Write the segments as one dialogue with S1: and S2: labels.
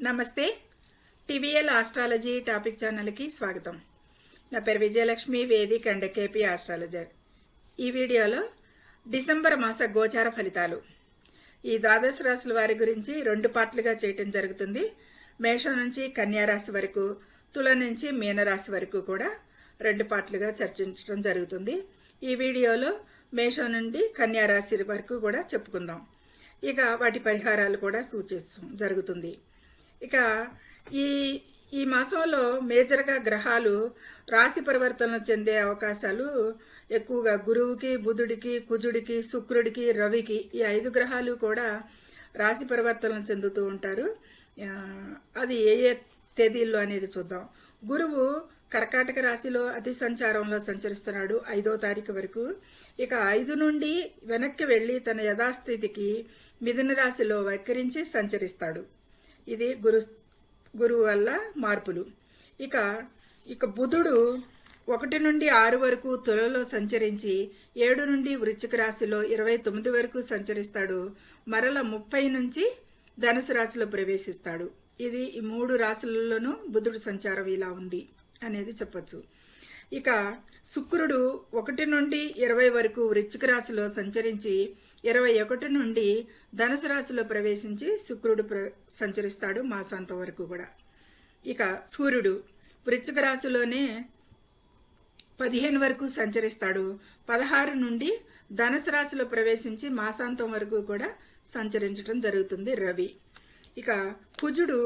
S1: నమస్తే. TVL astrology topic ఛానల్కి స్వాగతం. నా పేరు Vijayalakshmi, Vedic and KP astrologer. ఈ వీడియోలో డిసెంబర్ మాస గోచార ఫలితాలు ఈ ద్వాదశ రాశుల వారి గురించి 2 పార్ట్లుగా చేయటం జరుగుతుంది. మేషం నుంచి కన్యా రాశి వరకు, తుల నుంచి మీనరాశి వరకు కూడా 2 పార్ట్లుగా చర్చించడం జరుగుతుంది. ఈ వీడియోలో మేషం నుండి కన్యా రాశి వరకు కూడా చెప్పుకుందాం. ఇక వాటి పరిహారాలు కూడా సూచిస్తాం జరుగుతుంది. ఇక ఈ మాసంలో మేజర్గా గ్రహాలు రాశి పరివర్తన చెందే అవకాశాలు ఎక్కువగా గురువుకి, బుధుడికి, కుజుడికి, శుక్రుడికి, రవికి ఈ 5 గ్రహాలు కూడా రాశి పరివర్తన చెందుతూ ఉంటారు. అది ఏ ఏ తేదీల్లో అనేది చూద్దాం. గురువు కర్కాటక రాశిలో అతి సంచారంలో సంచరిస్తున్నాడు 5వ తారీఖు వరకు. ఇక 5 నుండి వెనక్కి వెళ్లి తన యథాస్థితికి మిథున రాశిలో వక్రించి సంచరిస్తాడు. ఇది గురువు వల్ల మార్పులు. ఇక బుధుడు 1 నుండి 6 వరకు తులలో సంచరించి 7 నుండి వృశ్చిక రాశిలో 29 వరకు సంచరిస్తాడు. మరల 30 నుంచి ధనుసు రాశిలో ప్రవేశిస్తాడు. ఇది ఈ 3 రాశులలోనూ బుధుడు సంచారం ఇలా ఉంది అనేది చెప్పొచ్చు. ఇక శుక్రుడు 1 నుండి 20 వరకు వృశ్చిక రాశిలో సంచరించి 21 నుండి ధనుసు రాశిలో ప్రవేశించి శుక్రుడు సంచరిస్తాడు మాసాంతం వరకు కూడా. ఇక సూర్యుడు వృశ్చిక రాశిలోనే 15 వరకు సంచరిస్తాడు. 16 నుండి ధనుసు రాశిలో ప్రవేశించి మాసాంతం వరకు కూడా సంచరించడం జరుగుతుంది రవి. ఇక కుజుడు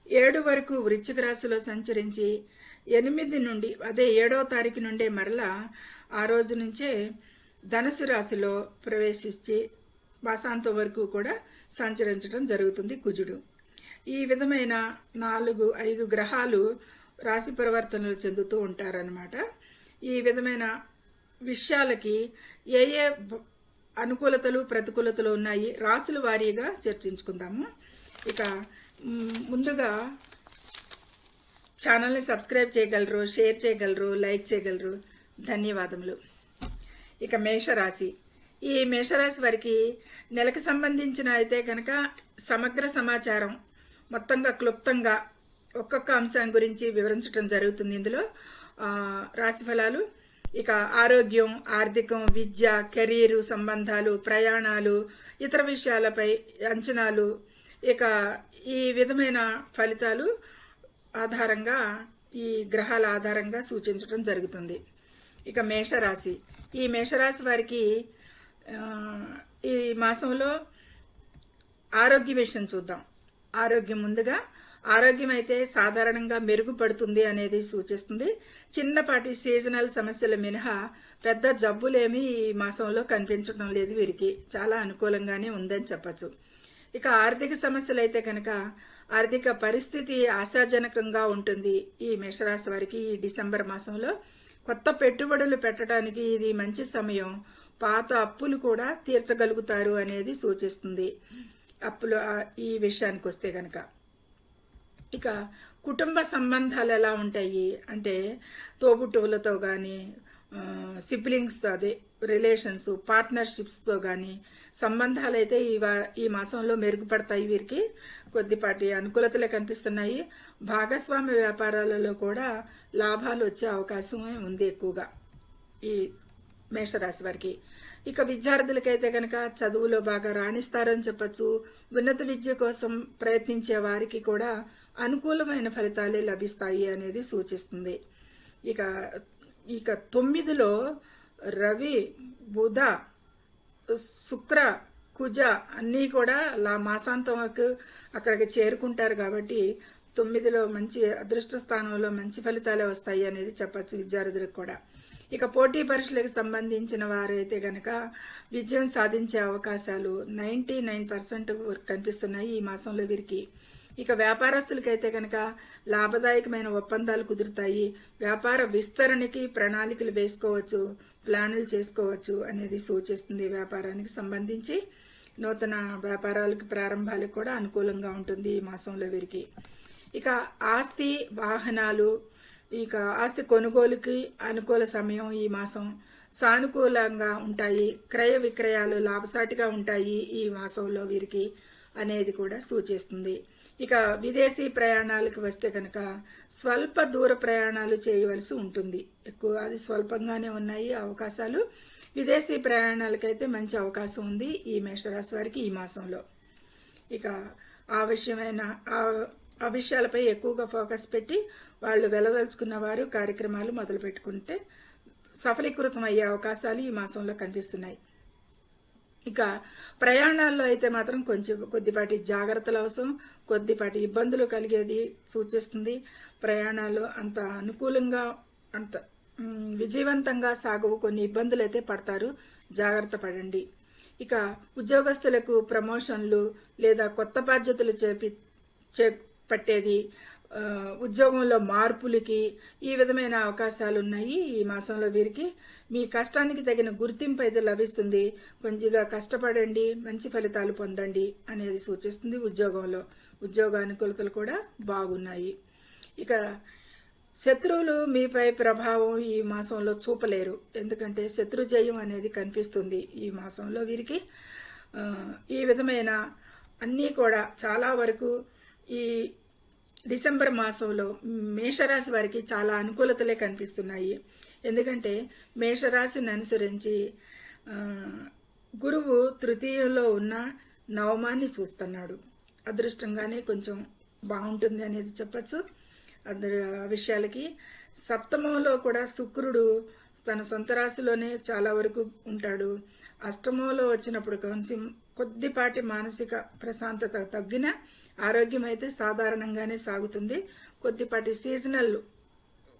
S1: 7 వరకు వృశ్చిక రాశిలో సంచరించి 8 నుండి 7వ తారీఖు నుండే మరలా ఆ రోజు నుంచే ధనుసు రాశిలో ప్రవేశించి మాసాంతం వరకు కూడా సంచరించడం జరుగుతుంది కుజుడు. ఈ విధమైన 4-5 గ్రహాలు రాశి పరివర్తనలు చెందుతూ ఉంటారనమాట. ఈ విధమైన విషయాలకి ఏ ఏ అనుకూలతలు ప్రతికూలతలు ఉన్నాయి రాశుల వారీగా చర్చించుకుందాము. ఇక ముందుగా ఛానల్ని సబ్స్క్రైబ్ చేయగలరు, షేర్ చేయగలరు, లైక్ చేయగలరు. ధన్యవాదములు. ఇక మేషరాశి. ఈ మేషరాశి వారికి నెలకు సంబంధించిన అయితే కనుక సమగ్ర సమాచారం మొత్తంగా క్లుప్తంగా ఒక్కొక్క అంశం గురించి వివరించడం జరుగుతుంది ఇందులో రాశి ఫలాలు. ఇక ఆరోగ్యం, ఆర్థికం, విద్య, కెరీరు సంబంధాలు, ప్రయాణాలు, ఇతర విషయాలపై అంచనాలు, ఇక ఈ విధమైన ఫలితాలు ఆధారంగా ఈ గ్రహాల ఆధారంగా సూచించడం జరుగుతుంది. ఇక మేషరాశి. ఈ మేషరాశి వారికి ఈ మాసంలో ఆరోగ్య విషయం చూద్దాం. ఆరోగ్యం ముందుగా ఆరోగ్యం అయితే సాధారణంగా మెరుగుపడుతుంది అనేది సూచిస్తుంది. చిన్నపాటి సీజనల్ సమస్యలు మినహా పెద్ద జబ్బులేమీ ఈ మాసంలో కనిపించడం లేదు. వీరికి చాలా అనుకూలంగానే ఉందని చెప్పచ్చు. ఇక ఆర్థిక సమస్యలు అయితే కనుక ఆర్థిక పరిస్థితి ఆశాజనకంగా ఉంటుంది ఈ మేషరాశి వారికి. ఈ డిసెంబర్ మాసంలో కొత్త పెట్టుబడులు పెట్టడానికి ఇది మంచి సమయం. పాత అప్పులు కూడా తీర్చగలుగుతారు అనేది సూచిస్తుంది అప్పులు ఈ విషయానికి వస్తే కనుక. ఇక కుటుంబ సంబంధాలు ఎలా ఉంటాయి అంటే తోబుట్టువులతో కానీ, సిబ్లింగ్స్తో, అదే రిలేషన్స్, పార్ట్నర్షిప్స్తో కానీ సంబంధాలు అయితే ఈ మాసంలో మెరుగుపడతాయి. వీరికి కొద్దిపాటి అనుకూలతలే కనిపిస్తున్నాయి. భాగస్వామ్య వ్యాపారాలలో కూడా లాభాలు వచ్చే అవకాశమే ఉంది ఎక్కువగా ఈ మేషరాశి వారికి. ఇక విద్యార్థులకైతే కనుక చదువులో బాగా రాణిస్తారని చెప్పచ్చు. ఉన్నత విద్య కోసం ప్రయత్నించే వారికి కూడా అనుకూలమైన ఫలితాలే లభిస్తాయి అనేది సూచిస్తుంది. ఇక 9లో రవి, బుధ, శుక్ర, కుజ అన్నీ కూడా మాసాంతం అక్కడికి చేరుకుంటారు కాబట్టి 9లో మంచి అదృష్ట స్థానంలో మంచి ఫలితాలే వస్తాయి అనేది చెప్పచ్చు విద్యార్థులకు కూడా. ఇక పోటీ పరీక్షలకు సంబంధించిన వారైతే కనుక విజయం సాధించే అవకాశాలు 99% కనిపిస్తున్నాయి ఈ మాసంలో వీరికి. ఇక వ్యాపారస్తులకైతే కనుక లాభదాయకమైన ఒప్పందాలు కుదురుతాయి. వ్యాపార విస్తరణకి ప్రణాళికలు వేసుకోవచ్చు, ప్లానులు చేసుకోవచ్చు అనేది సూచిస్తుంది. వ్యాపారానికి సంబంధించి నూతన వ్యాపారాలకు ప్రారంభాలకు కూడా అనుకూలంగా ఉంటుంది ఈ మాసంలో వీరికి. ఇక ఆస్తి, వాహనాలు, ఇక ఆస్తి కొనుగోలుకి అనుకూల సమయం ఈ మాసం. సానుకూలంగా ఉంటాయి. క్రయ విక్రయాలు లాభసాటిగా ఉంటాయి ఈ మాసంలో వీరికి అనేది కూడా సూచిస్తుంది. ఇక విదేశీ ప్రయాణాలకు వస్తే కనుక స్వల్ప దూర ప్రయాణాలు చేయవలసి ఉంటుంది. ఎక్కువ అది స్వల్పంగానే ఉన్నాయి అవకాశాలు. విదేశీ ప్రయాణాలకైతే మంచి అవకాశం ఉంది ఈ మేషరాశి వారికి ఈ మాసంలో. ఇక ఆ విషయాలపై ఎక్కువగా ఫోకస్ పెట్టి వాళ్ళు వెళ్ళదలుచుకున్న వారు కార్యక్రమాలు మొదలు పెట్టుకుంటే సఫలీకృతం అయ్యే అవకాశాలు ఈ మాసంలో కనిపిస్తున్నాయి. ఇక ప్రయాణాల్లో అయితే మాత్రం కొద్దిపాటి జాగ్రత్తలు అవసరం, కొద్దిపాటి ఇబ్బందులు కలిగేది సూచిస్తుంది. ప్రయాణాలు అంత అనుకూలంగా అంత విజయవంతంగా సాగవు, కొన్ని ఇబ్బందులు అయితే పడతారు, జాగ్రత్త పడండి. ఇక ఉద్యోగస్తులకు ప్రమోషన్లు లేదా కొత్త బాధ్యతలు పట్టేది, ఉద్యోగంలో మార్పులకి ఈ విధమైన అవకాశాలు ఉన్నాయి ఈ మాసంలో వీరికి. మీ కష్టానికి తగిన గుర్తింపు అయితే లభిస్తుంది. కొంచెంగా కష్టపడండి, మంచి ఫలితాలు పొందండి అనేది సూచిస్తుంది. ఉద్యోగ అనుకూలతలు కూడా బాగున్నాయి. ఇక శత్రువులు మీపై ప్రభావం ఈ మాసంలో చూపలేరు, ఎందుకంటే శత్రు జయం అనేది కనిపిస్తుంది ఈ మాసంలో వీరికి. ఈ విధమైన అన్నీ కూడా చాలా వరకు ఈ డిసెంబర్ మాసంలో మేషరాశి వారికి చాలా అనుకూలతలే కనిపిస్తున్నాయి. ఎందుకంటే మేషరాశిని అనుసరించి గురువు తృతీయంలో ఉన్న నవమాన్ని చూస్తున్నాడు. అదృష్టంగానే కొంచెం బాగుంటుంది అనేది చెప్పచ్చు. విషయాలకి సప్తమంలో కూడా శుక్రుడు తన సొంత రాశిలోనే చాలా వరకు ఉంటాడు. అష్టమంలో వచ్చినప్పుడు కొంచెం కొద్దిపాటి మానసిక ప్రశాంతత తగ్గిన ఆరోగ్యం అయితే సాధారణంగానే సాగుతుంది. కొద్దిపాటి సీజనల్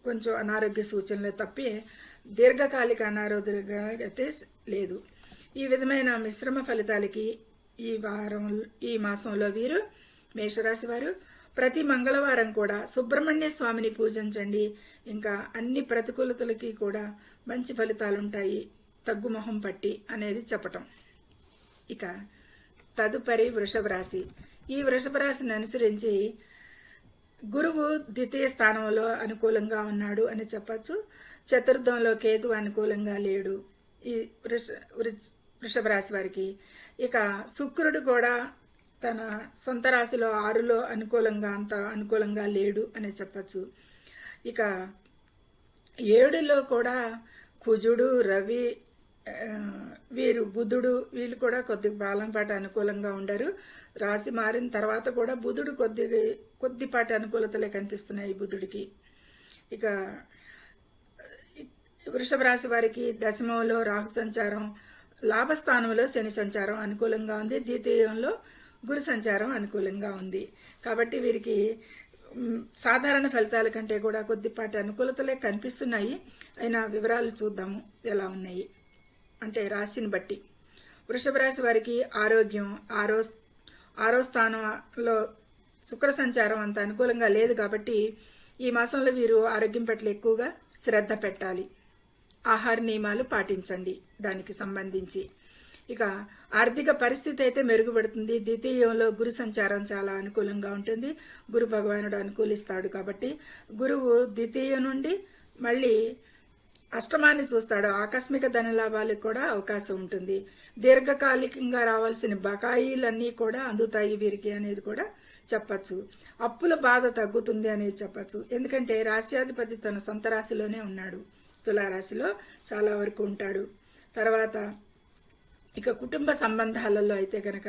S1: కొంచెం అనారోగ్య సూచనలు తప్పి దీర్ఘకాలిక అనారోగ్య అయితే లేదు. ఈ విధమైన మిశ్రమ ఫలితాలకి ఈ మాసంలో వీరు మేషరాశి వారు ప్రతి మంగళవారం కూడా సుబ్రహ్మణ్య స్వామిని పూజించండి. ఇంకా అన్ని ప్రతికూలతలకి కూడా మంచి ఫలితాలు ఉంటాయి, తగ్గుమొహం పట్టి అనేది చెప్పటం. ఇక తదుపరి వృషభ రాశి. ఈ వృషభ రాశిని అనుసరించి గురువు ద్వితీయ స్థానంలో అనుకూలంగా ఉన్నాడు అని చెప్పచ్చు. చతుర్థంలో కేతు అనుకూలంగా లేడు ఈ వృషభ రాశి వారికి. ఇక శుక్రుడు కూడా తన సొంత రాశిలో 6లో అంత అనుకూలంగా లేడు అని చెప్పచ్చు. ఇక 7లో కూడా కుజుడు, రవి, బుధుడు వీళ్ళు కూడా కొద్దిపాటి అనుకూలంగా ఉండరు. రాశి మారిన తర్వాత కూడా బుధుడు కొద్దిపాటి అనుకూలతలే కనిపిస్తున్నాయి బుధుడికి. ఇక వృషభ రాశి వారికి దశమంలో రాహు సంచారం, లాభస్థానంలో శని సంచారం అనుకూలంగా ఉంది. ద్వితీయంలో గురు సంచారం అనుకూలంగా ఉంది. కాబట్టి వీరికి సాధారణ ఫలితాల కంటే కూడా కొద్దిపాటి అనుకూలతలే కనిపిస్తున్నాయి. అయినా వివరాలు చూద్దాము ఎలా ఉన్నాయి అంటే రాశిని బట్టి. వృషభ రాశి వారికి ఆరోగ్యం ఆరో స్థానంలో శుక్ర సంచారం అంత అనుకూలంగా లేదు. కాబట్టి ఈ మాసంలో వీరు ఆరోగ్యం పట్ల ఎక్కువగా శ్రద్ధ పెట్టాలి. ఆహార నియమాలు పాటించండి దానికి సంబంధించి. ఇక ఆర్థిక పరిస్థితి అయితే మెరుగుపడుతుంది. ద్వితీయంలో గురు సంచారం చాలా అనుకూలంగా ఉంటుంది. గురు భగవానుడు అనుకూలిస్తాడు. కాబట్టి గురువు ద్వితీయం నుండి మళ్ళీ అష్టమాన్ని చూస్తాడు. ఆకస్మిక ధనలాభాలకు కూడా అవకాశం ఉంటుంది. దీర్ఘకాలికంగా రావాల్సిన బకాయిలన్నీ కూడా అందుతాయి వీరికి అనేది కూడా చెప్పచ్చు. అప్పుల బాధ తగ్గుతుంది అనేది చెప్పచ్చు. ఎందుకంటే రాశ్యాధిపతి తన సొంత రాశిలోనే ఉన్నాడు. తులారాశిలో చాలా వరకు ఉంటాడు. తర్వాత ఇక కుటుంబ సంబంధాలలో అయితే కనుక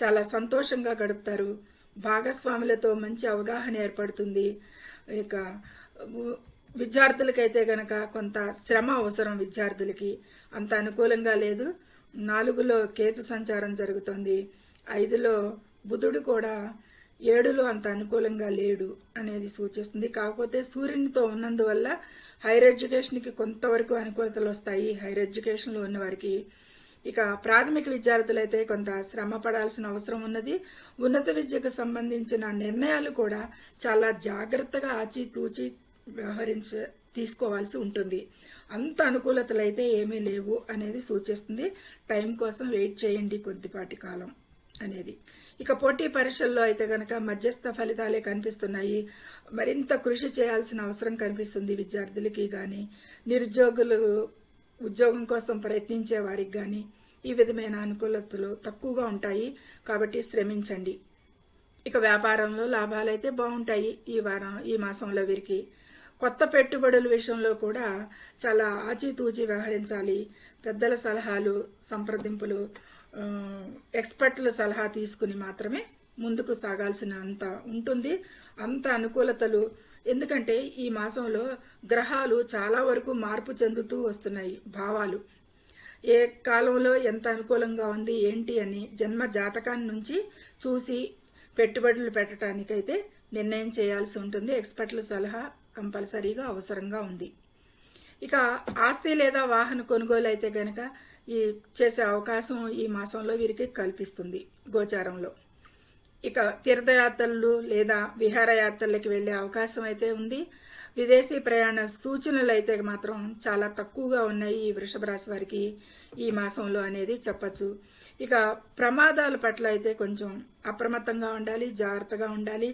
S1: చాలా సంతోషంగా గడుపుతారు. భాగస్వాములతో మంచి అవగాహన ఏర్పడుతుంది. ఇక విద్యార్థులకైతే కనుక కొంత శ్రమ అవసరం. విద్యార్థులకి అంత అనుకూలంగా లేదు. 4లో కేతు సంచారం జరుగుతుంది. 5లో బుధుడు కూడా 7లో అంత అనుకూలంగా లేడు అనేది సూచిస్తుంది. కాకపోతే సూర్యునితో ఉన్నందువల్ల హైయర్ ఎడ్యుకేషన్కి కొంతవరకు అనుకూలతలు వస్తాయి హైయర్ ఎడ్యుకేషన్లో ఉన్న వారికి. ఇక ప్రాథమిక విద్యార్థులైతే కొంత శ్రమ పడాల్సిన అవసరం ఉన్నది. ఉన్నత విద్యకు సంబంధించిన నిర్ణయాలు కూడా చాలా జాగ్రత్తగా ఆచితూచి తీసుకోవాల్సి ఉంటుంది. అంత అనుకూలతలు అయితే ఏమీ లేవు అనేది సూచిస్తుంది. టైం కోసం వెయిట్ చేయండి కొద్దిపాటి కాలం అనేది. ఇక పోటీ పరీక్షల్లో అయితే కనుక మధ్యస్థ ఫలితాలే కనిపిస్తున్నాయి. మరింత కృషి చేయాల్సిన అవసరం కనిపిస్తుంది విద్యార్థులకి కానీ, నిరుద్యోగులు ఉద్యోగం కోసం ప్రయత్నించే వారికి కానీ ఈ విధమైన అనుకూలతలు తక్కువగా ఉంటాయి. కాబట్టి శ్రమించండి. ఇక వ్యాపారంలో లాభాలైతే బాగుంటాయి ఈ మాసంలో వీరికి. కొత్త పెట్టుబడుల విషయంలో కూడా చాలా ఆచితూచి వ్యవహరించాలి. పెద్దల సలహాలు, సంప్రదింపులు, ఎక్స్పర్ట్ల సలహా తీసుకుని మాత్రమే ముందుకు సాగాల్సిన అంత ఉంటుంది. అంత అనుకూలతలు, ఎందుకంటే ఈ మాసంలో గ్రహాలు చాలా వరకు మార్పు చెందుతూ వస్తున్నాయి. భావాలు ఏ కాలంలో ఎంత అనుకూలంగా ఉంది ఏంటి అని జన్మ జాతకాన్ని నుంచి చూసి పెట్టుబడులు పెట్టడానికైతే నిర్ణయం చేయాల్సి ఉంటుంది. ఎక్స్పర్ట్ల సలహా కంపల్సరీగా అవసరంగా ఉంది. ఇక ఆస్తి లేదా వాహన కొనుగోలు అయితే గనక ఈ చేసే అవకాశం ఈ మాసంలో వీరికి కల్పిస్తుంది గోచారంలో. ఇక తీర్థయాత్రలు లేదా విహారయాత్రలకి వెళ్ళే అవకాశం అయితే ఉంది. విదేశీ ప్రయాణ సూచనలు అయితే మాత్రం చాలా తక్కువగా ఉన్నాయి ఈ వృషభ రాశి వారికి ఈ మాసంలో అనేది చెప్పచ్చు. ఇక ప్రమాదాల పట్ల అయితే కొంచెం అప్రమత్తంగా ఉండాలి, జాగ్రత్తగా ఉండాలి.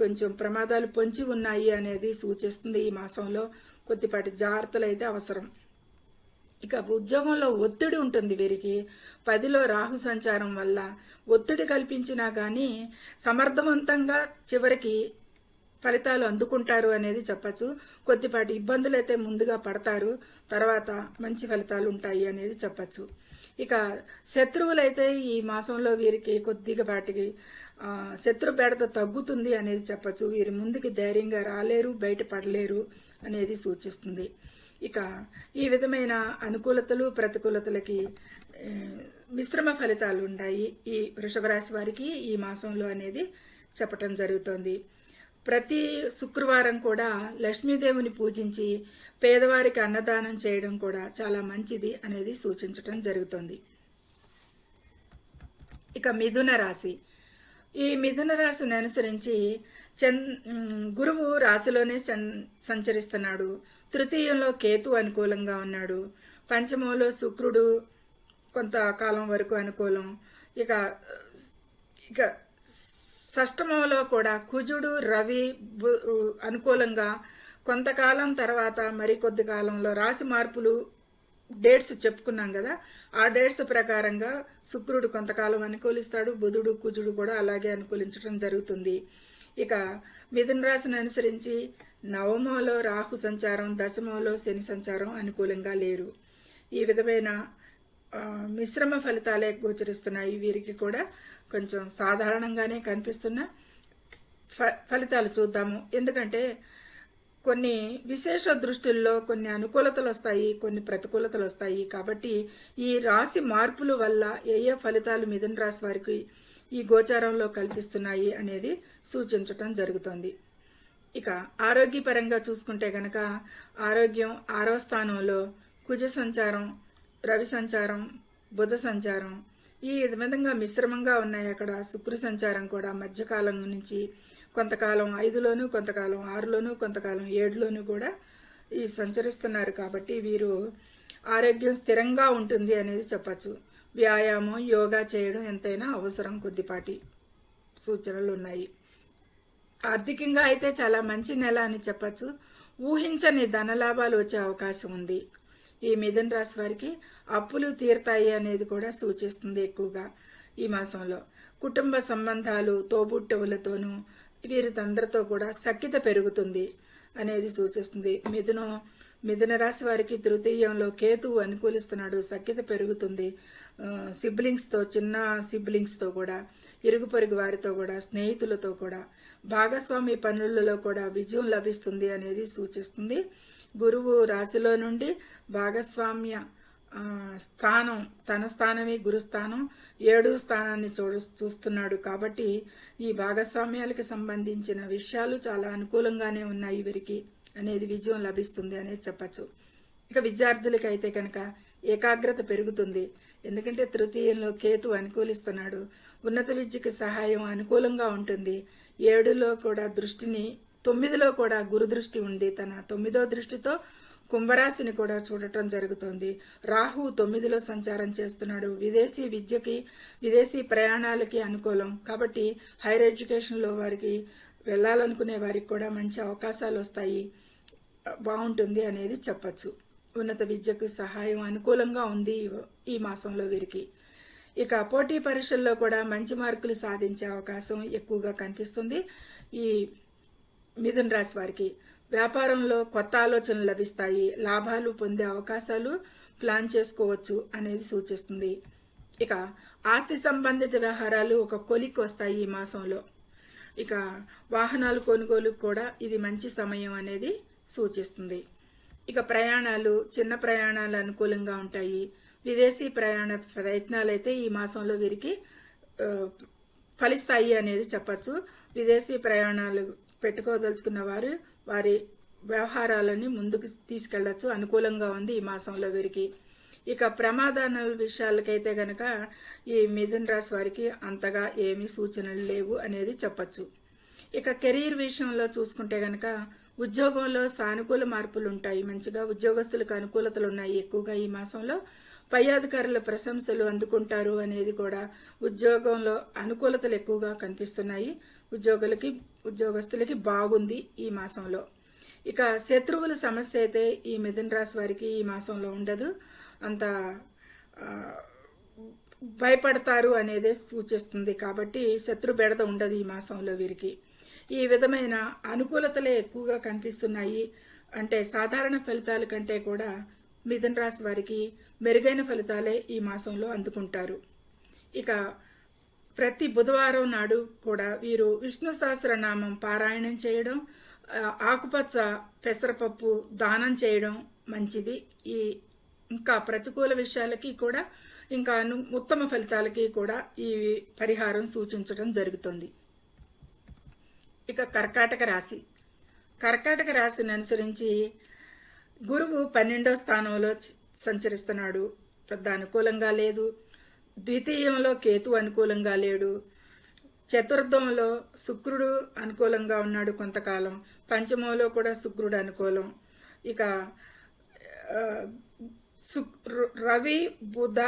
S1: కొంచెం ప్రమాదాలు పొంచి ఉన్నాయి అనేది సూచిస్తుంది. ఈ మాసంలో కొద్దిపాటి జాగ్రత్తలు అయితే అవసరం. ఇక ఉద్యోగంలో ఒత్తిడి ఉంటుంది వీరికి. 10లో రాహు సంచారం వల్ల ఒత్తిడి కల్పించినా కానీ సమర్థవంతంగా చివరికి ఫలితాలు అందుకుంటారు అనేది చెప్పచ్చు. కొద్దిపాటి ఇబ్బందులు అయితే ముందుగా పడతారు, తర్వాత మంచి ఫలితాలు ఉంటాయి అనేది చెప్పచ్చు. ఇక శత్రువులైతే ఈ మాసంలో వీరికి కొద్దిగా పాటికి శత్రు బెడత తగ్గుతుంది అనేది చెప్పచ్చు. వీరి ముందుకి ధైర్యంగా రాలేరు, బయటపడలేరు అనేది సూచిస్తుంది. ఇక ఈ విధమైన అనుకూలతలు ప్రతికూలతలకి మిశ్రమ ఫలితాలు ఉన్నాయి ఈ వృషభ రాశి వారికి ఈ మాసంలో అనేది చెప్పటం జరుగుతోంది. ప్రతి శుక్రవారం కూడా లక్ష్మీదేవిని పూజించి పేదవారికి అన్నదానం చేయడం కూడా చాలా మంచిది అనేది సూచించటం జరుగుతోంది. ఇక మిథున రాశి. ఈ మిథున రాశిని అనుసరించి గురువు రాశిలోనే సంచరిస్తున్నాడు. తృతీయంలో కేతు అనుకూలంగా ఉన్నాడు. పంచమంలో శుక్రుడు కొంతకాలం వరకు అనుకూలం. ఇక ఇక షష్టమంలో కూడా కుజుడు, రవి అనుకూలంగా, కొంతకాలం తర్వాత మరికొద్ది కాలంలో రాశి మార్పులు డేట్స్ చెప్పుకున్నాం కదా, ఆ డేట్స్ ప్రకారంగా శుక్రుడు కొంతకాలం అనుకూలిస్తాడు, బుధుడు కుజుడు కూడా అలాగే అనుకూలించడం జరుగుతుంది. ఇక మిథున రాశిని అనుసరించి నవమంలో రాహు సంచారం, దశమంలో శని సంచారం అనుకూలంగా లేరు. ఈ విధమైన మిశ్రమ ఫలితాలే గోచరిస్తున్నాయి. వీరికి కూడా కొంచెం సాధారణంగానే కనిపిస్తున్న ఫలితాలు చూద్దాము. ఎందుకంటే కొన్ని విశేష దృష్టిల్లో కొన్ని అనుకూలతలు వస్తాయి, కొన్ని ప్రతికూలతలు వస్తాయి. కాబట్టి ఈ రాశి మార్పుల వల్ల ఏ ఫలితాలు మిథున రాశి వారికి ఈ గోచారంలో కల్పిస్తున్నాయి అనేది సూచించటం జరుగుతుంది. ఇక ఆరోగ్యపరంగా చూసుకుంటే గనక ఆరోగ్యం 6వ స్థానంలో కుజ సంచారం, రవి సంచారం, బుధ సంచారం ఈ విధంగా మిశ్రమంగా ఉన్నాయి. అక్కడ శుక్ర సంచారం కూడా మధ్యకాలం నుంచి కొంతకాలం 5లోను, కొంతకాలం 6లోను, కొంతకాలం 7లోను కూడా ఈ సంచరిస్తున్నారు. కాబట్టి వీరు ఆరోగ్యం స్థిరంగా ఉంటుంది అనేది చెప్పచ్చు. వ్యాయామం, యోగా చేయడం ఎంతైనా అవసరం. కొద్దిపాటి సూచనలు ఉన్నాయి. ఆర్థికంగా అయితే చాలా మంచి నెల అని చెప్పచ్చు. ఊహించని ధనలాభాలు వచ్చే అవకాశం ఉంది. ఈ మిథున రాశి వారికి అప్పులు తీరుతాయి అనేది కూడా సూచిస్తుంది. ఎక్కువగా ఈ మాసంలో కుటుంబ సంబంధాలు, తోబుట్టువులతోనూ వీరిదందరితో కూడా సఖ్యత పెరుగుతుంది అనేది సూచిస్తుంది. మిథున రాశి వారికి తృతీయంలో కేతువు అనుకూలిస్తున్నాడు, సఖ్యత పెరుగుతుంది. సిబ్లింగ్స్తో, చిన్న సిబ్లింగ్స్తో కూడా, ఇరుగు పొరుగు వారితో కూడా, స్నేహితులతో కూడా, భాగస్వామి పనులలో కూడా విజయం లభిస్తుంది అనేది సూచిస్తుంది. గురువు రాశిలో నుండి భాగస్వామ్య స్థానం, తన స్థానమే గురుస్థానం, 7వ స్థానాన్ని చూస్తున్నాడు. కాబట్టి ఈ భాగస్వామ్యాలకు సంబంధించిన విషయాలు చాలా అనుకూలంగానే ఉన్నాయి వీరికి అనేది విజయం లభిస్తుంది అనేది చెప్పచ్చు. ఇక విద్యార్థులకైతే కనుక ఏకాగ్రత పెరుగుతుంది. ఎందుకంటే తృతీయంలో కేతు అనుకూలిస్తున్నాడు. ఉన్నత విద్యకు సహాయం అనుకూలంగా ఉంటుంది. 7లో కూడా దృష్టిని, 9లో కూడా గురు దృష్టి ఉంది. తన 9వ దృష్టితో కుంభరాశిని కూడా చూడటం జరుగుతోంది. రాహు 9లో సంచారం చేస్తున్నాడు. విదేశీ విద్యకి, విదేశీ ప్రయాణాలకి అనుకూలం. కాబట్టి హైయర్ ఎడ్యుకేషన్లో వారికి వెళ్ళాలనుకునే వారికి కూడా మంచి అవకాశాలు వస్తాయి, బాగుంటుంది అనేది చెప్పచ్చు. ఉన్నత విద్యకు సహాయం అనుకూలంగా ఉంది ఈ మాసంలో వీరికి. ఇక పోటీ పరీక్షల్లో కూడా మంచి మార్కులు సాధించే అవకాశం ఎక్కువగా కనిపిస్తుంది ఈ మిథున రాశి వారికి. వ్యాపారంలో కొత్త ఆలోచనలు లభిస్తాయి, లాభాలు పొందే అవకాశాలు ప్లాన్ చేసుకోవచ్చు అనేది సూచిస్తుంది. ఇక ఆస్తి సంబంధిత వ్యవహారాలు ఒక కొలిక్కి వస్తాయి ఈ మాసంలో. ఇక వాహనాలు కొనుగోలుకు కూడా ఇది మంచి సమయం అనేది సూచిస్తుంది. ఇక ప్రయాణాలు, చిన్న ప్రయాణాలు అనుకూలంగా ఉంటాయి. విదేశీ ప్రయాణ ప్రయత్నాలు అయితే ఈ మాసంలో వీరికి ఫలిస్తాయి అనేది చెప్పచ్చు. విదేశీ ప్రయాణాలు పెట్టుకోదలుచుకున్న వారు వారి వ్యవహారాలని ముందుకు తీసుకెళ్లొచ్చు, అనుకూలంగా ఉంది ఈ మాసంలో వీరికి. ఇక ప్రమాదాల విషయాలకైతే గనక ఈ మిథున రాశి వారికి అంతగా ఏమీ సూచనలు లేవు అనేది చెప్పచ్చు. ఇక కెరీర్ విషయంలో చూసుకుంటే గనక ఉద్యోగంలో సానుకూల మార్పులు ఉంటాయి, మంచిగా ఉద్యోగస్తులకు అనుకూలతలు ఉన్నాయి ఎక్కువగా ఈ మాసంలో. పై అధికారుల ప్రశంసలు అందుకుంటారు అనేది కూడా ఉద్యోగంలో అనుకూలతలు ఎక్కువగా కనిపిస్తున్నాయి. ఉద్యోగస్తులకి బాగుంది ఈ మాసంలో. ఇక శత్రువుల సమస్య అయితే ఈ మిథున రాశి వారికి ఈ మాసంలో ఉండదు, అంత భయపడతారు అనేదే సూచిస్తుంది. కాబట్టి శత్రు బెడద ఉండదు ఈ మాసంలో వీరికి. ఈ విధమైన అనుకూలతలే ఎక్కువగా కనిపిస్తున్నాయి. అంటే సాధారణ ఫలితాల కంటే కూడా మిథున రాశి వారికి మెరుగైన ఫలితాలే ఈ మాసంలో అందుకుంటారు. ఇక ప్రతి బుధవారం నాడు కూడా వీరు విష్ణు సహస్రనామం పారాయణం చేయడం, ఆకుపచ్చ పెసరపప్పు దానం చేయడం మంచిది. ఇంకా ప్రతికూల విషయాలకి కూడా ఇంకా ఉత్తమ ఫలితాలకి కూడా ఈ పరిహారం సూచించడం జరుగుతుంది. ఇక కర్కాటక రాశి. కర్కాటక రాశిని అనుసరించి గురువు 12వ స్థానంలో సంచరిస్తున్నాడు, పెద్ద అనుకూలంగా లేదు. ద్వితీయంలో కేతు అనుకూలంగా లేడు. చతుర్థంలో శుక్రుడు అనుకూలంగా ఉన్నాడు కొంతకాలం. పంచమంలో కూడా శుక్రుడు అనుకూలం. ఇక రవి, బుధ,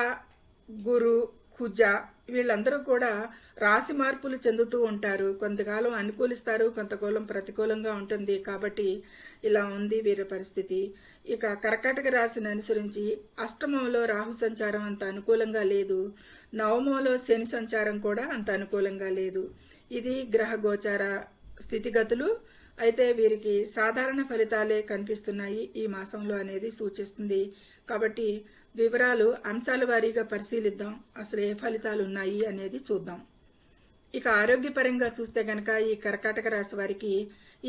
S1: గురు, కుజ వీళ్ళందరూ కూడా రాశి మార్పులు చెందుతూ ఉంటారు. కొంతకాలం అనుకూలిస్తారు, కొంతకాలం ప్రతికూలంగా ఉంటుంది. కాబట్టి ఇలా ఉంది వీరి పరిస్థితి. ఇక కర్కాటక రాశిని అనుసరించి అష్టమంలో రాహు సంచారం అంత అనుకూలంగా లేదు. నవమంలో శని సంచారం కూడా అంత అనుకూలంగా లేదు. ఇది గ్రహ గోచార స్థితిగతులు. అయితే వీరికి సాధారణ ఫలితాలే కనిపిస్తున్నాయి ఈ మాసంలో అనేది సూచిస్తుంది. కాబట్టి వివరాలు అంశాల వారీగా పరిశీలిద్దాం, అసలు ఏ ఫలితాలు ఉన్నాయి అనేది చూద్దాం. ఇక ఆరోగ్యపరంగా చూస్తే గనక ఈ కర్కాటక రాశి వారికి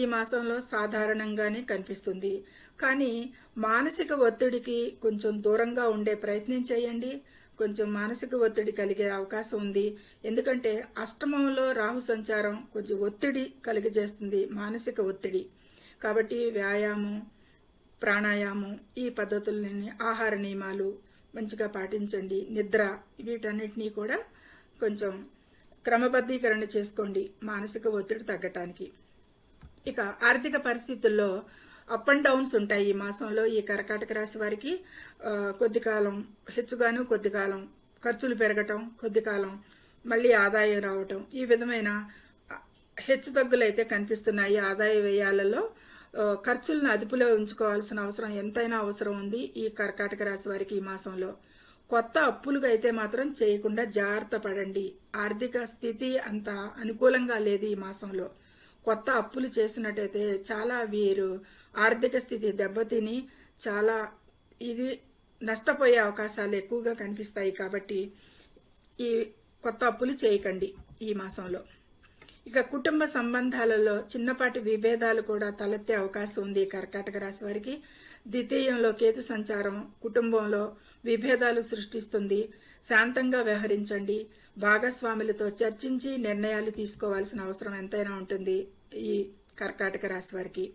S1: ఈ మాసంలో సాధారణంగానే కనిపిస్తుంది. కానీ మానసిక ఒత్తిడికి కొంచెం దూరంగా ఉండే ప్రయత్నం చేయండి. కొంచెం మానసిక ఒత్తిడి కలిగే అవకాశం ఉంది. ఎందుకంటే అష్టమంలో రాహు సంచారం కొంచెం ఒత్తిడి కలిగజేస్తుంది, మానసిక ఒత్తిడి. కాబట్టి వ్యాయామం, ప్రాణాయామం ఈ పద్ధతులని, ఆహార నియమాలు మంచిగా పాటించండి. నిద్ర, వీటన్నిటినీ కూడా కొంచెం క్రమబద్ధీకరణ చేసుకోండి మానసిక ఒత్తిడి తగ్గటానికి. ఇక ఆర్థిక పరిస్థితుల్లో అప్ అండ్ డౌన్స్ ఉంటాయి ఈ మాసంలో ఈ కర్కాటక రాశి వారికి. కొద్ది కాలం హెచ్చుగాను, కొద్ది కాలం ఖర్చులు పెరగటం, కొద్ది కాలం మళ్ళీ ఆదాయం రావటం, ఈ విధమైన హెచ్చు తగ్గులు అయితే కనిపిస్తున్నాయి. ఆదాయ వ్యయాలలో ఖర్చులను అదుపులో ఉంచుకోవాల్సిన అవసరం ఎంతైనా అవసరం ఉంది ఈ కర్కాటక రాశి వారికి ఈ మాసంలో. కొత్త అప్పులుగా అయితే మాత్రం చేయకుండా జాగ్రత్త పడండి. ఆర్థిక స్థితి అంత అనుకూలంగా లేదు ఈ మాసంలో. కొత్త అప్పులు చేసినట్టయితే చాలా వీరు ఆర్థిక స్థితి దెబ్బతిని చాలా ఇది నష్టపోయే అవకాశాలు ఎక్కువగా కనిపిస్తాయి. కాబట్టి ఈ కొత్త అప్పులు చేయకండి ఈ మాసంలో. ఇక కుటుంబ సంబంధాలలో చిన్నపాటి విభేదాలు కూడా తలెత్తే అవకాశం ఉంది కర్కాటక రాశి వారికి. ద్వితీయంలో కేతు సంచారం కుటుంబంలో విభేదాలు సృష్టిస్తుంది. శాంతంగా వ్యవహరించండి. భాగస్వాములతో చర్చించి నిర్ణయాలు తీసుకోవాల్సిన అవసరం ఎంతైనా ఉంటుంది ఈ కర్కాటక రాశి వారికి.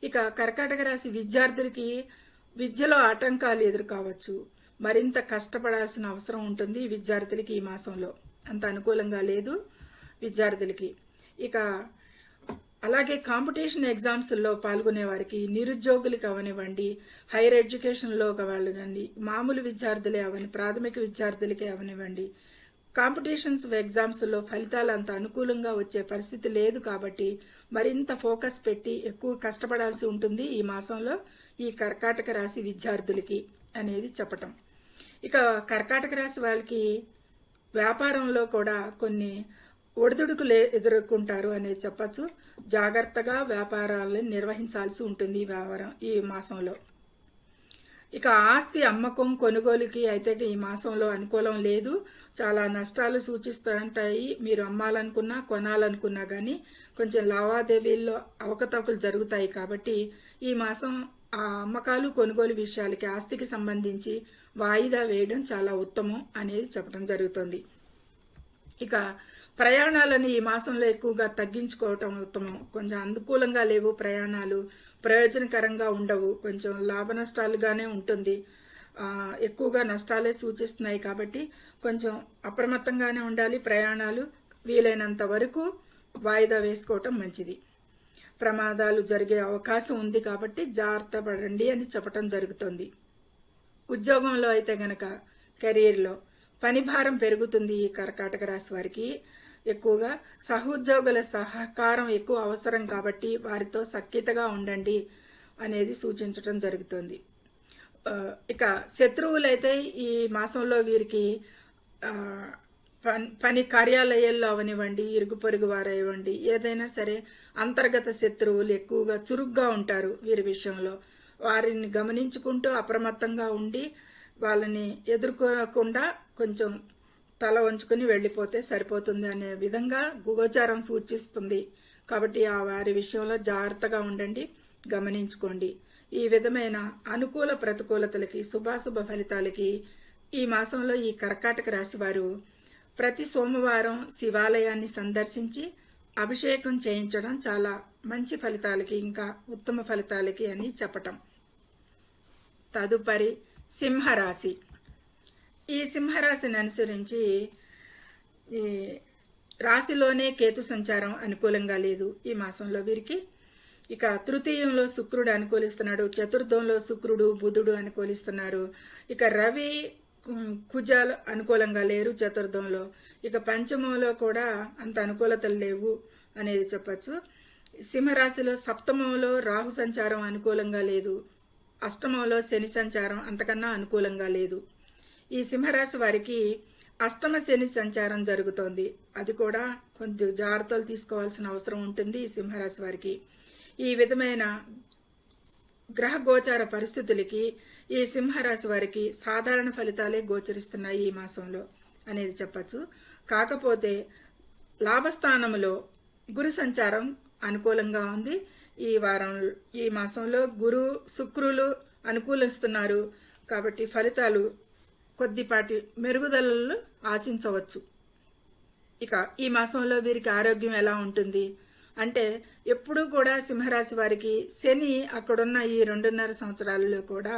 S1: ఇక కర్కాటక రాశి విద్యార్థులకి విద్యలో ఆటంకాలు ఎదుర్కోవచ్చు. మరింత కష్టపడాల్సిన అవసరం ఉంటుంది విద్యార్థులకి ఈ మాసంలో. అంత అనుకూలంగా లేదు విద్యార్థులకి. ఇక అలాగే కాంపిటీషన్ ఎగ్జామ్స్లో పాల్గొనే వారికి, నిరుద్యోగులకి అవనివ్వండి, హైయర్ ఎడ్యుకేషన్లో కానివ్వండి, మామూలు విద్యార్థులే అవని, ప్రాథమిక విద్యార్థులకే అవనివ్వండి, కాంపిటీషన్స్ ఎగ్జామ్స్లో ఫలితాలు అంత అనుకూలంగా వచ్చే పరిస్థితి లేదు. కాబట్టి మరింత ఫోకస్ పెట్టి ఎక్కువ కష్టపడాల్సి ఉంటుంది ఈ మాసంలో ఈ కర్కాటక రాశి విద్యార్థులకి అనేది చెప్పటం. ఇక కర్కాటక రాశి వాళ్ళకి వ్యాపారంలో కూడా కొన్ని ఒడిదుడుకులు ఎదుర్కొంటారు అనేది చెప్పచ్చు. జాగ్రత్తగా వ్యాపారాలను నిర్వహించాల్సి ఉంటుంది ఈ మాసంలో. ఇక ఆస్తి అమ్మకం కొనుగోలుకి అయితే ఈ మాసంలో అనుకూలం లేదు. చాలా నష్టాలు సూచిస్తుంటాయి. మీరు అమ్మాలనుకున్నా కొనాలనుకున్నా కానీ కొంచెం లావాదేవీల్లో అవకతవకలు జరుగుతాయి. కాబట్టి ఈ మాసం ఆ అమ్మకాలు కొనుగోలు విషయాలకి ఆస్తికి సంబంధించి వాయిదా వేయడం చాలా ఉత్తమం అనేది చెప్పడం జరుగుతుంది. ఇక ప్రయాణాలను ఈ మాసంలో ఎక్కువగా తగ్గించుకోవటం ఉత్తమం. కొంచెం అనుకూలంగా లేవు ప్రయాణాలు, ప్రయోజనకరంగా ఉండవు, కొంచెం లాభ నష్టాలుగానే ఉంటుంది. ఎక్కువగా నష్టాలే సూచిస్తున్నాయి కాబట్టి కొంచెం అప్రమత్తంగానే ఉండాలి. ప్రయాణాలు వీలైనంత వరకు వాయిదా వేసుకోవటం మంచిది. ప్రమాదాలు జరిగే అవకాశం ఉంది కాబట్టి జాగ్రత్త పడండి అని చెప్పటం జరుగుతుంది. ఉద్యోగంలో అయితే గనక కెరీర్లో పని భారం పెరుగుతుంది. ఈ కర్కాటక రాశి వారికి ఎక్కువగా సహోద్యోగుల సహకారం ఎక్కువ అవసరం కాబట్టి వారితో సఖ్యతగా ఉండండి అనేది సూచించడం జరుగుతుంది. ఇక శత్రువులైతే ఈ మాసంలో వీరికి పని కార్యాలయాల్లో అవనివ్వండి, ఇరుగు పొరుగు వారనివ్వండి, ఏదైనా సరే అంతర్గత శత్రువులు ఎక్కువగా చురుగ్గా ఉంటారు. వీరి విషయంలో వారిని గమనించుకుంటూ అప్రమత్తంగా ఉండి వాళ్ళని ఎదుర్కోకుండా కొంచెం తల వంచుకొని వెళ్ళిపోతే సరిపోతుంది అనే విధంగా గోచారం సూచిస్తుంది. కాబట్టి ఆ వారి విషయంలో జాగ్రత్తగా ఉండండి, గమనించుకోండి. ఈ విధమైన అనుకూల ప్రతికూలతలకి శుభాశుభ ఫలితాలకి ఈ మాసంలో ఈ కర్కాటక రాశి వారు ప్రతి సోమవారం శివాలయాన్ని సందర్శించి అభిషేకం చేయించడం చాలా మంచి ఫలితాలకి, ఇంకా ఉత్తమ ఫలితాలకి అని చెప్పటం. తదుపరి సింహరాశి. ఈ సింహరాశిని అనుసరించి ఈ రాశిలోనే కేతు సంచారం అనుకూలంగా లేదు ఈ మాసంలో వీరికి. ఇక తృతీయంలో శుక్రుడు అనుకూలిస్తున్నాడు, చతుర్థంలో శుక్రుడు బుధుడు అనుకూలిస్తున్నారు. ఇక రవి కుజాలు అనుకూలంగా లేరు చతుర్థంలో. ఇక పంచమంలో కూడా అంత అనుకూలతలు లేవు అనేది చెప్పచ్చు. సింహరాశిలో సప్తమంలో రాహు సంచారం అనుకూలంగా లేదు, అష్టమంలో శని సంచారం అంతకన్నా అనుకూలంగా లేదు. ఈ సింహరాశి వారికి అష్టమ శని సంచారం జరుగుతోంది. అది కూడా కొంచెం జాగ్రత్తలు తీసుకోవాల్సిన అవసరం ఉంటుంది ఈ సింహరాశి వారికి. ఈ విధమైన గ్రహ గోచార పరిస్థితులకి ఈ సింహరాశి వారికి సాధారణ ఫలితాలే గోచరిస్తున్నాయి ఈ మాసంలో అనేది చెప్పచ్చు. కాకపోతే లాభస్థానంలో గురు సంచారం అనుకూలంగా ఉంది. ఈ మాసంలో గురు శుక్రులు అనుకూలిస్తున్నారు కాబట్టి ఫలితాలు కొద్దిపాటి మెరుగుదలలు ఆశించవచ్చు. ఇక ఈ మాసంలో వీరికి ఆరోగ్యం ఎలా ఉంటుంది అంటే ఎప్పుడూ కూడా సింహరాశి వారికి శని అక్కడున్న ఈ 2.5 సంవత్సరాలలో కూడా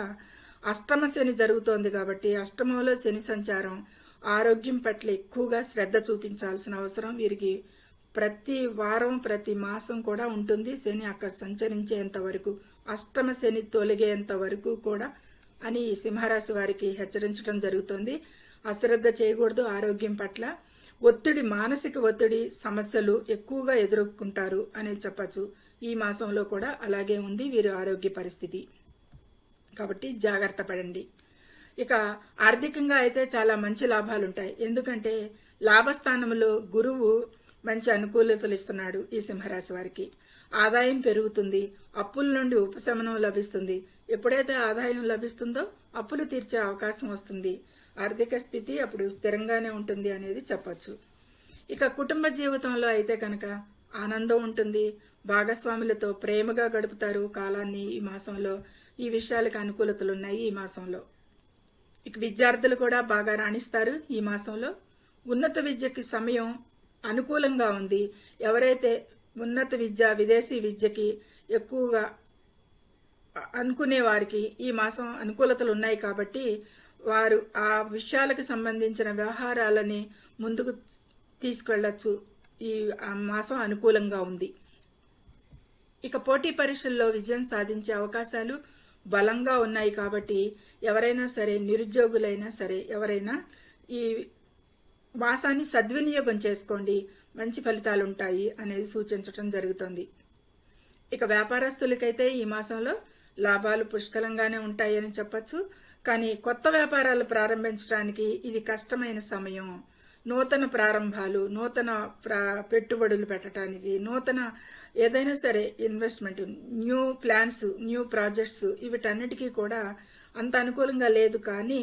S1: అష్టమ శని జరుగుతోంది కాబట్టి అష్టమంలో శని సంచారం ఆరోగ్యం పట్ల ఎక్కువగా శ్రద్ధ చూపించాల్సిన అవసరం వీరికి ప్రతి వారం ప్రతి మాసం కూడా ఉంటుంది. శని అక్కడ సంచరించేంత వరకు, అష్టమ శని తొలగేంత వరకు కూడా అని ఈ సింహరాశి వారికి హెచ్చరించడం జరుగుతుంది. అశ్రద్ధ చేయకూడదు ఆరోగ్యం పట్ల. ఒత్తిడి, మానసిక ఒత్తిడి సమస్యలు ఎక్కువగా ఎదుర్కొంటారు అనేది చెప్పచ్చు. ఈ మాసంలో కూడా అలాగే ఉంది వీరి ఆరోగ్య పరిస్థితి. కాబట్టి జాగ్రత్త పడండి. ఇక ఆర్థికంగా అయితే చాలా మంచి లాభాలు ఉంటాయి. ఎందుకంటే లాభస్థానంలో గురువు మంచి అనుకూలతలు ఇస్తున్నాడు ఈ సింహరాశి వారికి. ఆదాయం పెరుగుతుంది, అప్పుల నుండి ఉపశమనం లభిస్తుంది. ఎప్పుడైతే ఆదాయం లభిస్తుందో అప్పులు తీర్చే అవకాశం వస్తుంది. ఆర్థిక స్థితి అప్పుడు స్థిరంగానే ఉంటుంది అనేది చెప్పచ్చు. ఇక కుటుంబ జీవితంలో అయితే కనుక ఆనందం ఉంటుంది, భాగస్వాములతో ప్రేమగా గడుపుతారు కాలాన్ని ఈ మాసంలో. ఈ విషయాలకు అనుకూలతలు ఉన్నాయి ఈ మాసంలో. ఇక విద్యార్థులు కూడా బాగా రాణిస్తారు ఈ మాసంలో. ఉన్నత విద్యకి సమయం అనుకూలంగా ఉంది. ఎవరైతే ఉన్నత విద్య, విదేశీ విద్యకి ఎక్కువగా అనుకునే వారికి ఈ మాసం అనుకూలతలు ఉన్నాయి కాబట్టి వారు ఆ విషయాలకు సంబంధించిన వ్యవహారాలని ముందుకు తీసుకెళ్లొచ్చు. ఈ మాసం అనుకూలంగా ఉంది. ఇక పోటీ పరీక్షల్లో విజయం సాధించే అవకాశాలు బలంగా ఉన్నాయి కాబట్టి ఎవరైనా సరే, నిరుద్యోగులైనా సరే, ఎవరైనా ఈ మాసాన్ని సద్వినియోగం చేసుకోండి, మంచి ఫలితాలు ఉంటాయి అనేది సూచించడం జరుగుతుంది. ఇక వ్యాపారస్తులకైతే ఈ మాసంలో లాభాలు పుష్కలంగానే ఉంటాయని చెప్పచ్చు. కానీ కొత్త వ్యాపారాలు ప్రారంభించడానికి ఇది కష్టమైన సమయం. నూతన ప్రారంభాలు, నూతన పెట్టుబడులు పెట్టడానికి, నూతన ఏదైనా సరే investment, new plans, new projects, వీటన్నిటికీ కూడా అంత అనుకూలంగా లేదు. కానీ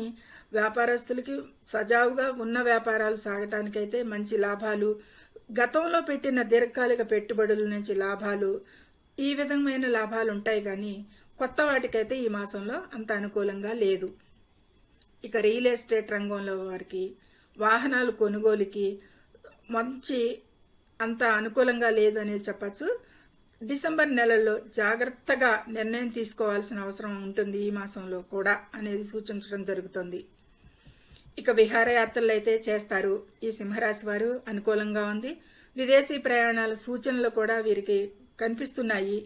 S1: వ్యాపారస్తులకి సజావుగా ఉన్న వ్యాపారాలు సాగటానికైతే మంచి లాభాలు, గతంలో పెట్టిన దీర్ఘకాలిక పెట్టుబడుల నుంచి లాభాలు, ఈ విధమైన లాభాలు ఉంటాయి. కానీ కొత్త వాటికైతే ఈ మాసంలో అంత అనుకూలంగా లేదు. ఇక రియల్ ఎస్టేట్ రంగంలో వారికి వాహనాలు కొనుగోలుకి మంచి అంత అనుకూలంగా లేదు అనేది చెప్పచ్చు. డిసెంబర్ నెలలో జాగ్రత్తగా నిర్ణయం తీసుకోవాల్సిన అవసరం ఉంటుంది ఈ మాసంలో కూడా అనేది సూచించడం జరుగుతుంది. ఇక విహారయాత్రలు అయితే చేస్తారు ఈ సింహరాశి వారు, అనుకూలంగా ఉంది. విదేశీ ప్రయాణాల సూచనలు కూడా వీరికి కనిపిస్తున్నాయి.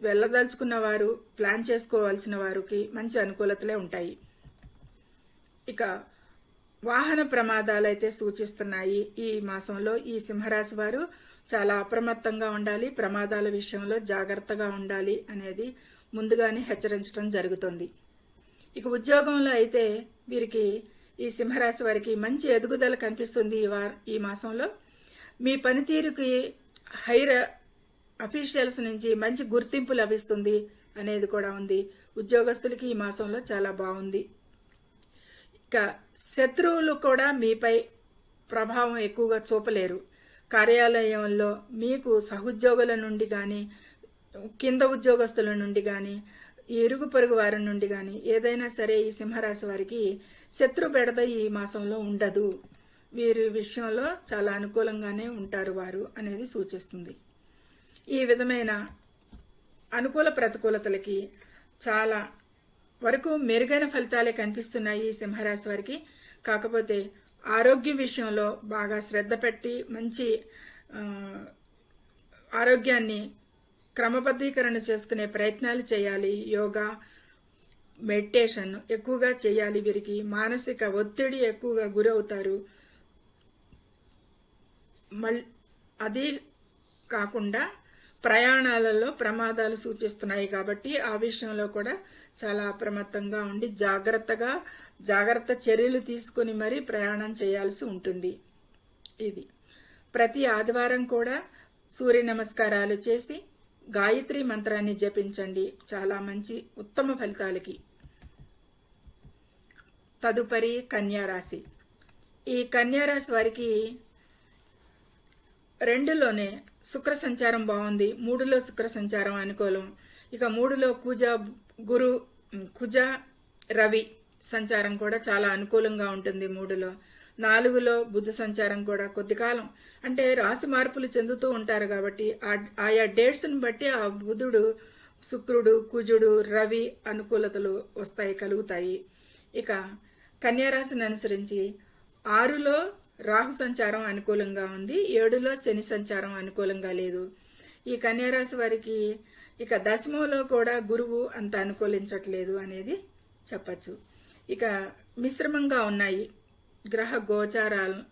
S1: వెళ్ళదలుచుకున్న వారు, ప్లాన్ చేసుకోవాల్సిన వారికి మంచి అనుకూలతలే ఉంటాయి. ఇక వాహన ప్రమాదాలు అయితే సూచిస్తున్నాయి ఈ మాసంలో. ఈ సింహరాశి వారు చాలా అప్రమత్తంగా ఉండాలి, ప్రమాదాల విషయంలో జాగ్రత్తగా ఉండాలి అనేది ముందుగానే హెచ్చరించడం జరుగుతుంది. ఇక ఉద్యోగంలో అయితే వీరికి, ఈ సింహరాశి వారికి మంచి ఎదుగుదల కనిపిస్తుంది ఈ మాసంలో. మీ పనితీరుకి హైర్ అఫీషియల్స్ నుంచి మంచి గుర్తింపు లభిస్తుంది అనేది కూడా ఉంది. ఉద్యోగస్తులకి ఈ మాసంలో చాలా బాగుంది. ఇక శత్రువులు కూడా మీపై ప్రభావం ఎక్కువగా చూపలేరు. కార్యాలయంలో మీకు సహోద్యోగుల నుండి కానీ, కింద ఉద్యోగస్తుల నుండి కానీ, ఇరుగు పొరుగు వారి నుండి కానీ ఏదైనా సరే ఈ సింహరాశి వారికి శత్రు బెడద ఈ మాసంలో ఉండదు. వీరి విషయంలో చాలా అనుకూలంగానే ఉంటారు వారు అనేది సూచిస్తుంది. ఈ విధమైన అనుకూల ప్రతికూలతలకి చాలా వరకు మెరుగైన ఫలితాలే కనిపిస్తున్నాయి ఈ సింహరాశి వారికి. కాకపోతే ఆరోగ్యం విషయంలో బాగా శ్రద్ధ పెట్టి మంచి ఆరోగ్యాన్ని క్రమబద్ధీకరణ చేసుకునే ప్రయత్నాలు చేయాలి. యోగా, మెడిటేషన్ ఎక్కువగా చేయాలి. వీరికి మానసిక ఒత్తిడి ఎక్కువగా గురవుతారు. అది కాకుండా ప్రయాణాలలో ప్రమాదాలు సూచిస్తున్నాయి కాబట్టి ఆ విషయంలో కూడా చాలా అప్రమత్తంగా ఉండి జాగ్రత్త చర్యలు తీసుకొని మరీ ప్రయాణం చేయాల్సి ఉంటుంది. ఇది ప్రతి ఆదివారం కూడా సూర్య నమస్కారాలు చేసి గాయత్రి మంత్రాన్ని జపించండి, చాలా మంచి ఉత్తమ ఫలితాలకి. తదుపరి కన్యారాశి. ఈ కన్యారాశి వారికి 2లోనే శుక్ర సంచారం బాగుంది, 3లో శుక్ర సంచారం అనుకూలం. ఇక 3లో కుజ రవి సంచారం కూడా చాలా అనుకూలంగా ఉంటుంది 3లో. 4లో బుధ సంచారం కూడా కొద్ది కాలం, అంటే రాశి మార్పులు చెందుతూ ఉంటారు కాబట్టి ఆయా డేట్స్ని బట్టి ఆ బుధుడు, శుక్రుడు, కుజుడు, రవి అనుకూలతలు కలుగుతాయి. ఇక కన్యారాశిని అనుసరించి 6లో రాహు సంచారం అనుకూలంగా ఉంది, 7లో శని సంచారం అనుకూలంగా లేదు. ఈ కన్యారాశి వారికి ఇక దశమంలో కూడా గురువు అంత అనుకూలించట్లేదు అనేది చెప్పచ్చు. ఇక మిశ్రమంగా ఉన్నాయి గ్రహ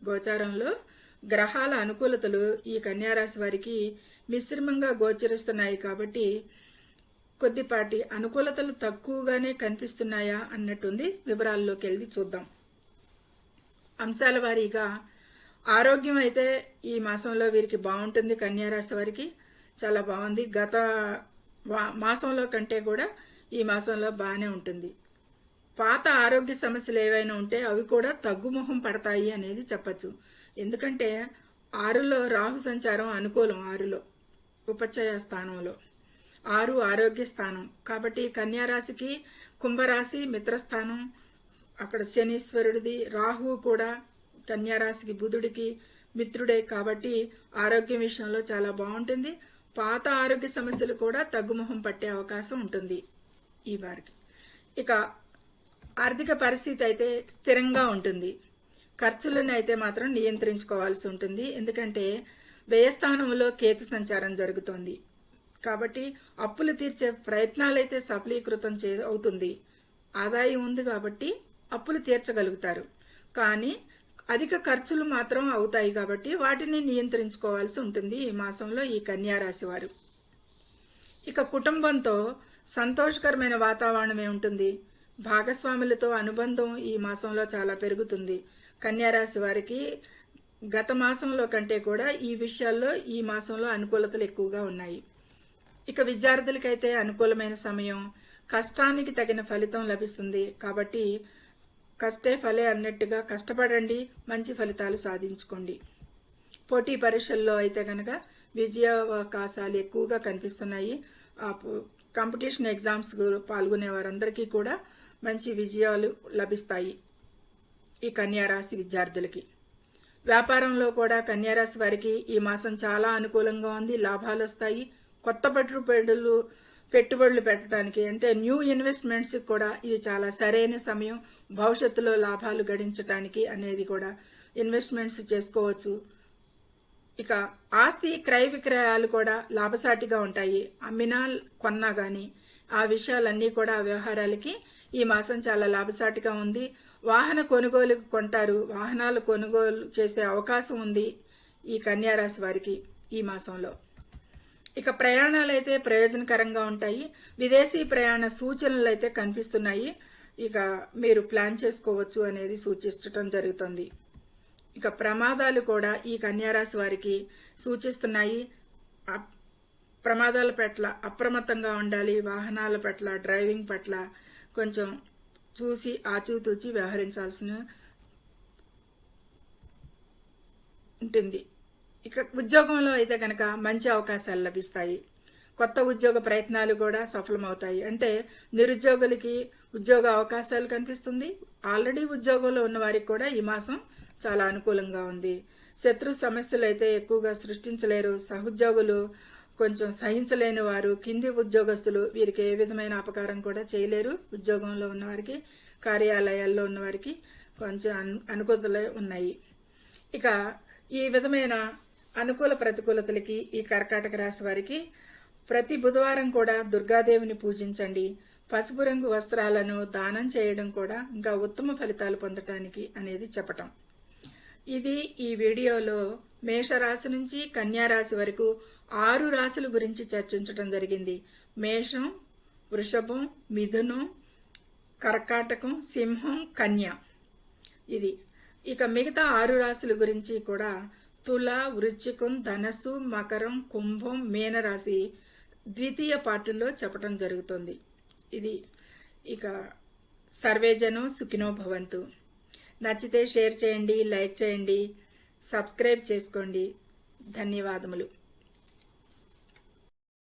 S1: గోచారంలో గ్రహాల అనుకూలతలు ఈ కన్యారాశి వారికి మిశ్రమంగా గోచరిస్తున్నాయి కాబట్టి కొద్దిపాటి అనుకూలతలు తక్కువగానే కనిపిస్తున్నాయా అన్నట్టుంది. వివరాల్లోకి వెళ్ళి చూద్దాం. అంశాల వారీగా ఆరోగ్యం అయితే ఈ మాసంలో వీరికి బాగుంటుంది. కన్యారాశి వారికి చాలా బాగుంది. గత మాసంలో కంటే కూడా ఈ మాసంలో బాగానే ఉంటుంది. పాత ఆరోగ్య సమస్యలు ఏవైనా ఉంటే అవి కూడా తగ్గుముఖం పడతాయి అనేది చెప్పచ్చు. ఎందుకంటే 6లో రాహు సంచారం అనుకూలం, 6లో ఉపచయ స్థానంలో, 6 ఆరోగ్య స్థానం కాబట్టి కన్యారాశికి కుంభరాశి మిత్రస్థానం, అక్కడ శనీశ్వరుడిది, రాహువు కూడా కన్యారాశికి బుధుడికి మిత్రుడే కాబట్టి ఆరోగ్యం విషయంలో చాలా బాగుంటుంది. పాత ఆరోగ్య సమస్యలు కూడా తగ్గుముఖం పట్టే అవకాశం ఉంటుంది ఈ వారికి. ఇక ఆర్థిక పరిస్థితి అయితే స్థిరంగా ఉంటుంది. ఖర్చులను అయితే మాత్రం నియంత్రించుకోవాల్సి ఉంటుంది. ఎందుకంటే వ్యయస్థానంలో కేతు సంచారం జరుగుతోంది కాబట్టి అప్పులు తీర్చే ప్రయత్నాలు అయితే సఫలీకృతం అవుతుంది. ఆదాయం ఉంది కాబట్టి అప్పులు తీర్చగలుగుతారు. కానీ అధిక ఖర్చులు మాత్రం అవుతాయి కాబట్టి వాటిని నియంత్రించుకోవాల్సి ఉంటుంది ఈ మాసంలో ఈ కన్యారాశి వారు. ఇక కుటుంబంతో సంతోషకరమైన వాతావరణమే ఉంటుంది. భాగస్వాములతో అనుబంధం ఈ మాసంలో చాలా పెరుగుతుంది. కన్యారాశి వారికి గత మాసంలో కంటే కూడా ఈ విషయాల్లో ఈ మాసంలో అనుకూలతలు ఎక్కువగా ఉన్నాయి. ఇక విద్యార్థులకైతే అనుకూలమైన సమయం, కష్టానికి తగిన ఫలితం లభిస్తుంది. కాబట్టి కష్టే ఫలే అన్నట్టుగా కష్టపడండి, మంచి ఫలితాలు సాధించుకోండి. పోటీ పరీక్షల్లో అయితే కనుక విజయావకాశాలు ఎక్కువగా కనిపిస్తున్నాయి. కాంపిటీషన్ ఎగ్జామ్స్ పాల్గొనే వారందరికీ కూడా మంచి విజయాలు లభిస్తాయి ఈ కన్యారాశి విద్యార్థులకి. వ్యాపారంలో కూడా కన్యారాశి వారికి ఈ మాసం చాలా అనుకూలంగా ఉంది. లాభాలు వస్తాయి. కొత్త పెట్టుబడులు పెట్టడానికి అంటే న్యూ ఇన్వెస్ట్మెంట్స్ కూడా ఇది చాలా సరైన సమయం. భవిష్యత్తులో లాభాలు గడించడానికి అనేది కూడా ఇన్వెస్ట్మెంట్స్ చేసుకోవచ్చు. ఇక ఆస్తి క్రయ విక్రయాలు కూడా లాభసాటిగా ఉంటాయి. అమ్మినా కొన్నా గాని ఆ విషయాలన్నీ కూడా వ్యవహారాలకి ఈ మాసం చాలా లాభసాటిగా ఉంది. వాహన కొనుగోలు కొంటారు. వాహనాలు కొనుగోలు చేసే అవకాశం ఉంది ఈ కన్యారాశి వారికి ఈ మాసంలో. ఇక ప్రయాణాలు అయితే ప్రయోజనకరంగా ఉంటాయి. విదేశీ ప్రయాణ సూచనలు అయితే కనిపిస్తున్నాయి. ఇక మీరు ప్లాన్ చేసుకోవచ్చు అనేది సూచించటం జరుగుతుంది. ఇక ప్రమాదాలు కూడా ఈ కన్యారాశి వారికి సూచిస్తున్నాయి. ప్రమాదాల పట్ల అప్రమత్తంగా ఉండాలి. వాహనాల పట్ల, డ్రైవింగ్ పట్ల కొంచెం చూసి ఆచితూచి వ్యవహరించాల్సిన ఉంటుంది. ఇక ఉద్యోగంలో అయితే కనుక మంచి అవకాశాలు లభిస్తాయి. కొత్త ఉద్యోగ ప్రయత్నాలు కూడా సఫలమవుతాయి. అంటే నిరుద్యోగులకి ఉద్యోగ అవకాశాలు కనిపిస్తుంది. ఆల్రెడీ ఉద్యోగంలో ఉన్న వారికి కూడా ఈ మాసం చాలా అనుకూలంగా ఉంది. శత్రు సమస్యలు అయితే ఎక్కువగా సృష్టించలేరు. సహోద్యోగులు కొంచెం సహించలేని వారు, కింది ఉద్యోగస్తులు వీరికి ఏ విధమైన అపకారం కూడా చేయలేరు. ఉద్యోగంలో ఉన్నవారికి, కార్యాలయాల్లో ఉన్నవారికి కొంచెం అనుకూలతలే ఉన్నాయి. ఇక ఈ విధమైన అనుకూల ప్రతికూలతలకి ఈ కర్కాటక రాశి వారికి ప్రతి బుధవారం కూడా దుర్గాదేవిని పూజించండి. పసుపు రంగు వస్త్రాలను దానం చేయడం కూడా ఇంకా ఉత్తమ ఫలితాలు పొందటానికి అనేది చెప్పటం. ఇది ఈ వీడియోలో మేషరాశి నుంచి కన్యారాశి వరకు 6 రాశుల గురించి చర్చించడం జరిగింది. మేషం, వృషభం, మిథునం, కర్కాటకం, సింహం, కన్య. ఇది ఇక మిగతా 6 రాశుల గురించి కూడా తుల, వృశ్చికం, ధనస్సు, మకరం, కుంభం, మీనరాశి ద్వితీయ పార్టుల్లో చెప్పడం జరుగుతుంది. ఇది ఇక సర్వేజనం సుఖినో భవంతు. నచ్చితే షేర్ చేయండి, లైక్ చేయండి, సబ్స్క్రైబ్ చేసుకోండి. ధన్యవాదములు.